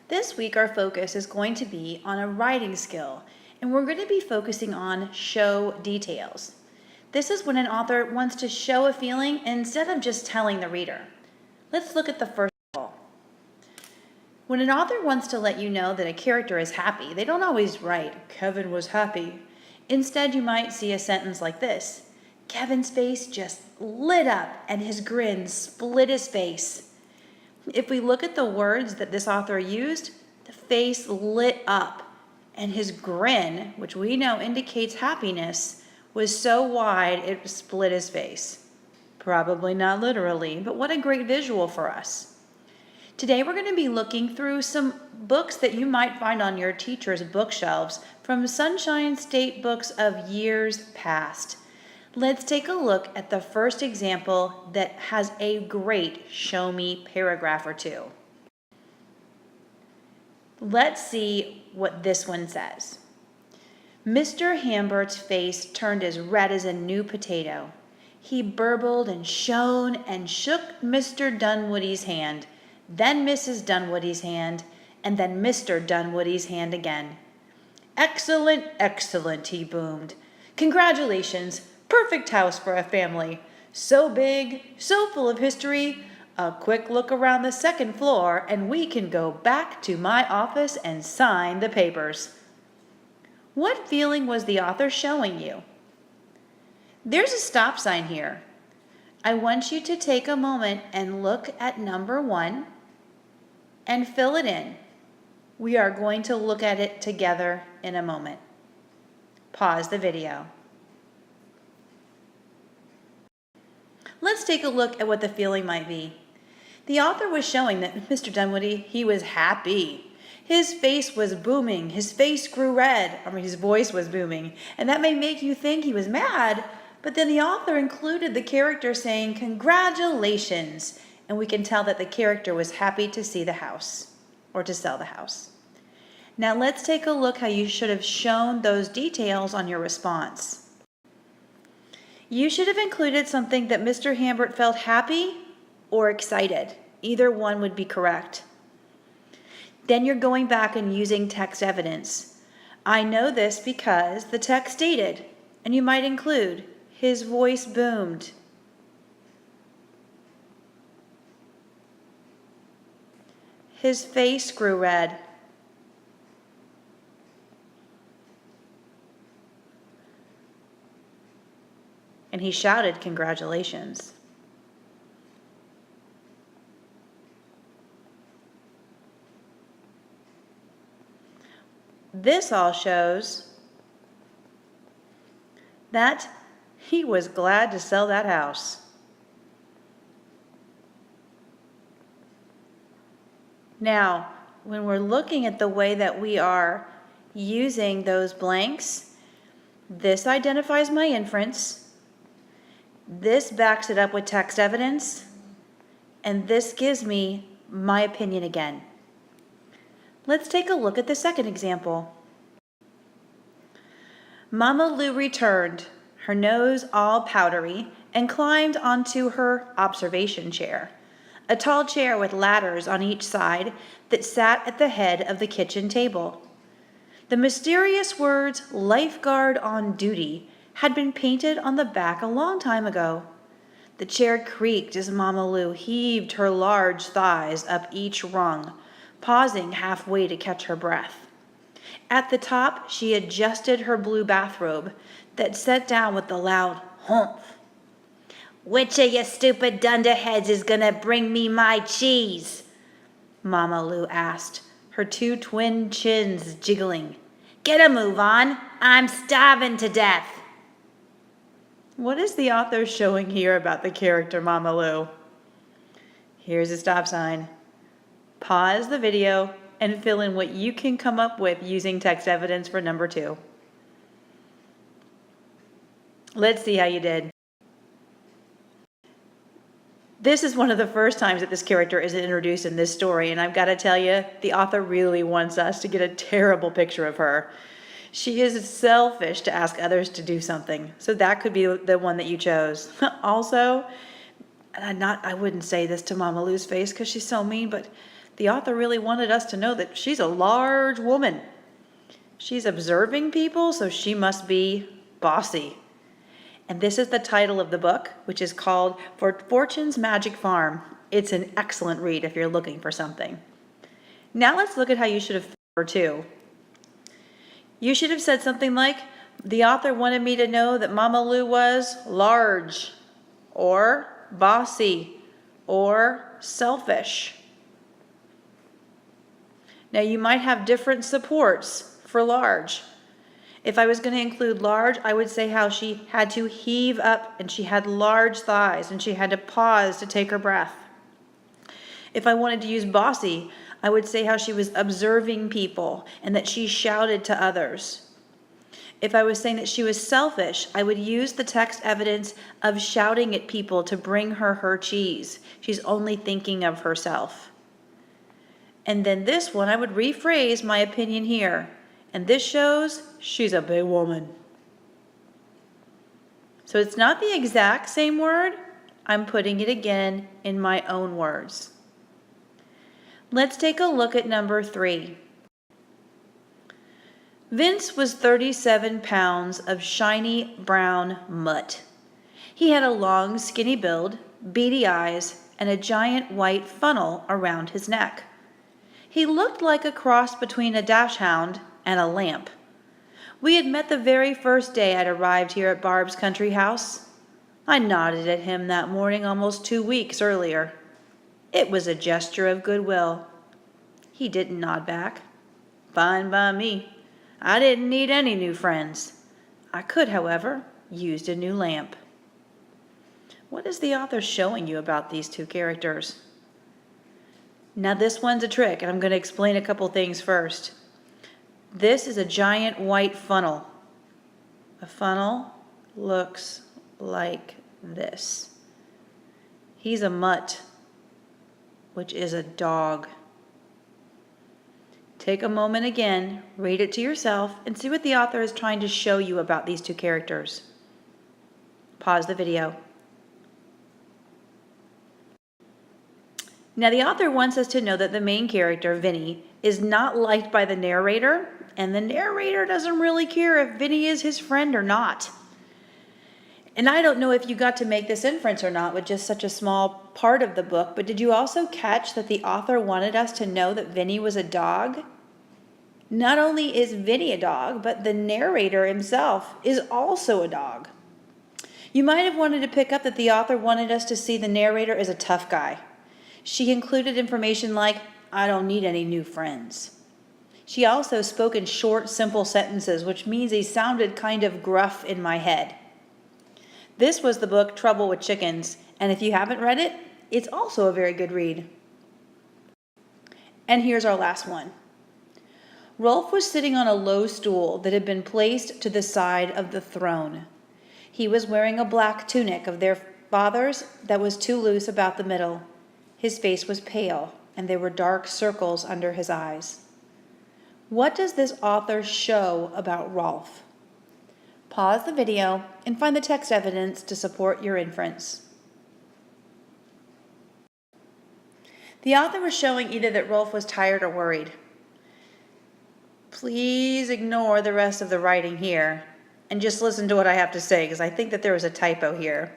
This week our focus is going to be on a writing skill, and we're going to be focusing on show details. This is when an author wants to show a feeling instead of just telling the reader. Let's look at the first of all. When an author wants to let you know that a character is happy, they don't always write, "Kevin was happy." Instead, you might see a sentence like this: Kevin's face just lit up and his grin split his face. If we look at the words that this author used, the face lit up and his grin, which we know indicates happiness, was so wide it split his face. Probably not literally, but what a great visual for us. Today we're going to be looking through some books that you might find on your teacher's bookshelves from Sunshine State books of years past. Let's take a look at the first example that has a great show me paragraph or two. Let's see what this one says. Mr. Hambert's face turned as red as a new potato. He burbled and shone and shook Mr. Dunwoody's hand, then Mrs. Dunwoody's hand, and then Mr. Dunwoody's hand again. "Excellent, excellent," he boomed. "Congratulations. Perfect house for a family. So big, so full of history. A quick look around the second floor and we can go back to my office and sign the papers." What feeling was the author showing you? There's a stop sign here. I want you to take a moment and look at number 1 and fill it in. We are going to look at it together in a moment. Pause the video. Let's take a look at what the feeling might be. The author was showing that Mr. Dunwoody, he was happy. His face was booming. His face grew red. His voice was booming. And that may make you think he was mad, but then the author included the character saying, "Congratulations." And we can tell that the character was happy to see the house or to sell the house. Now let's take a look how you should have shown those details on your response. You should have included something that Mr. Hambert felt happy or excited. Either one would be correct. Then you're going back and using text evidence. I know this because the text stated, and you might include, his voice boomed. His face grew red. And he shouted, "Congratulations." This all shows that he was glad to sell that house. Now, when we're looking at the way that we are using those blanks, this identifies my inference. This backs it up with text evidence, and this gives me my opinion again. Let's take a look at the second example. Mama Lou returned, her nose all powdery, and climbed onto her observation chair, a tall chair with ladders on each side that sat at the head of the kitchen table. The mysterious words "lifeguard on duty" had been painted on the back a long time ago. The chair creaked as Mama Lou heaved her large thighs up each rung, pausing halfway to catch her breath. At the top, she adjusted her blue bathrobe that sat down with the loud humph. "Which of you stupid dunderheads is gonna bring me my cheese?" Mama Lou asked, her 2 twin chins jiggling. "Get a move on. I'm starving to death." What is the author showing here about the character Mama Lou? Here's a stop sign. Pause the video and fill in what you can come up with using text evidence for number 2. Let's see how you did. This is one of the first times that this character is introduced in this story, and I've got to tell you, the author really wants us to get a terrible picture of her. She is selfish to ask others to do something, so that could be the one that you chose. Also, I wouldn't say this to Mama Lou's face because she's so mean, but The author really wanted us to know that she's a large woman. She's observing people, so she must be bossy. And this is the title of the book, which is called For Fortune's Magic Farm. It's an excellent read if you're looking for something. Now let's look at how you should have number 2. You should have said something like, the author wanted me to know that Mama Lou was large, or bossy, or selfish. Now you might have different supports for large. If I was going to include large, I would say how she had to heave up and she had large thighs and she had to pause to take her breath. If I wanted to use bossy, I would say how she was observing people and that she shouted to others. If I was saying that she was selfish, I would use the text evidence of shouting at people to bring her cheese. She's only thinking of herself. And then this one, I would rephrase my opinion here. And this shows she's a big woman. So it's not the exact same word. I'm putting it again in my own words. Let's take a look at number 3. Vince was 37 pounds of shiny brown mutt. He had a long, skinny build, beady eyes, and a giant white funnel around his neck. He looked like a cross between a dachshund and a lamp. We had met the very first day I'd arrived here at Barb's country house. I nodded at him that morning almost 2 weeks earlier. It was a gesture of goodwill. He didn't nod back. Fine by me. I didn't need any new friends. I could, however, use a new lamp. What is the author showing you about these 2 characters? Now this one's a trick, and I'm going to explain a couple things first. This is a giant white funnel. A funnel looks like this. He's a mutt, which is a dog. Take a moment again, read it to yourself, and see what the author is trying to show you about these 2 characters. Pause the video. Now the author wants us to know that the main character, Vinny, is not liked by the narrator, and the narrator doesn't really care if Vinny is his friend or not. And I don't know if you got to make this inference or not with just such a small part of the book, but did you also catch that the author wanted us to know that Vinny was a dog? Not only is Vinny a dog, but the narrator himself is also a dog. You might have wanted to pick up that the author wanted us to see the narrator as a tough guy. She included information like, I don't need any new friends. She also spoke in short, simple sentences, which means he sounded kind of gruff in my head. This was the book Trouble with Chickens, and if you haven't read it, it's also a very good read. And here's our last one. Rolf was sitting on a low stool that had been placed to the side of the throne. He was wearing a black tunic of their father's that was too loose about the middle. His face was pale, and there were dark circles under his eyes. What does this author show about Rolf? Pause the video and find the text evidence to support your inference. The author was showing either that Rolf was tired or worried. Please ignore the rest of the writing here and just listen to what I have to say, because I think that there was a typo here.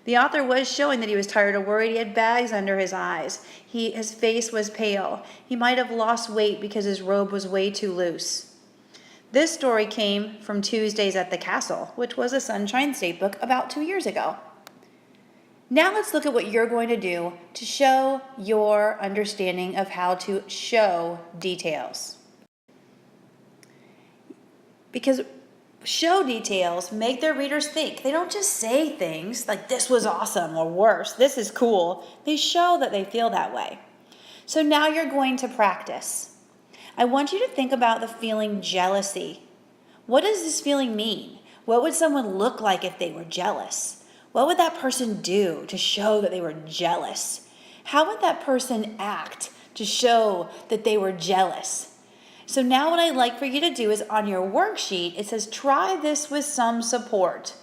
The author was showing that he was tired or worried. He had bags under his eyes. His face was pale. He might have lost weight because his robe was way too loose. This story came from Tuesdays at the Castle, which was a Sunshine State book about 2 years ago. Now let's look at what you're going to do to show your understanding of how to show details. Because show details make their readers think. They don't just say things like this was awesome or worse, this is cool. They show that they feel that way. So now you're going to practice. I want you to think about the feeling jealousy. What does this feeling mean? What would someone look like if they were jealous? What would that person do to show that they were jealous? How would that person act to show that they were jealous? So now what I'd like for you to do is on your worksheet, it says, try this with some support.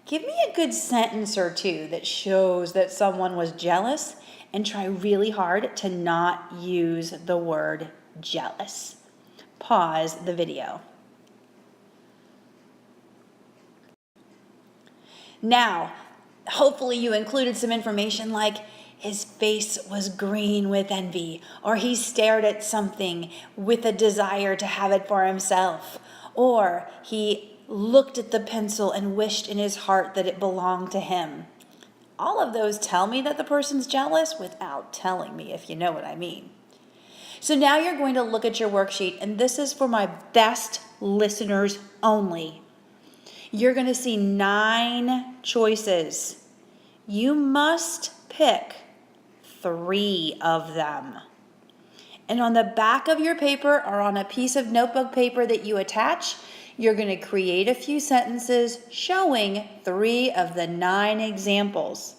Give me a good sentence or two that shows that someone was jealous, and try really hard to not use the word jealous. Pause the video. Now, hopefully you included some information like his face was green with envy, or he stared at something with a desire to have it for himself, or he looked at the pencil and wished in his heart that it belonged to him. All of those tell me that the person's jealous without telling me, if you know what I mean. So now you're going to look at your worksheet, and this is for my best listeners only. You're going to see 9 choices. You must pick 3 of them. And on the back of your paper or on a piece of notebook paper that you attach, you're going to create a few sentences showing 3 of the 9 examples.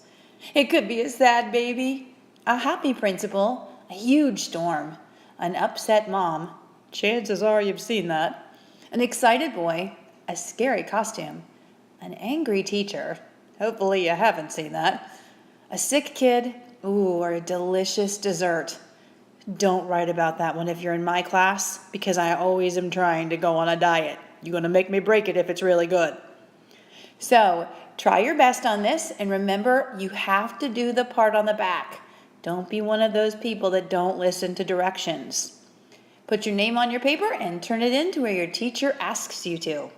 It could be a sad baby, a happy principal, a huge storm, an upset mom. Chances are you've seen that. An excited boy, a scary costume, an angry teacher. Hopefully you haven't seen that. A sick kid, or a delicious dessert. Don't write about that one if you're in my class, because I always am trying to go on a diet. You're going to make me break it if it's really good. So try your best on this, and remember, you have to do the part on the back. Don't be one of those people that don't listen to directions. Put your name on your paper and turn it in to where your teacher asks you to.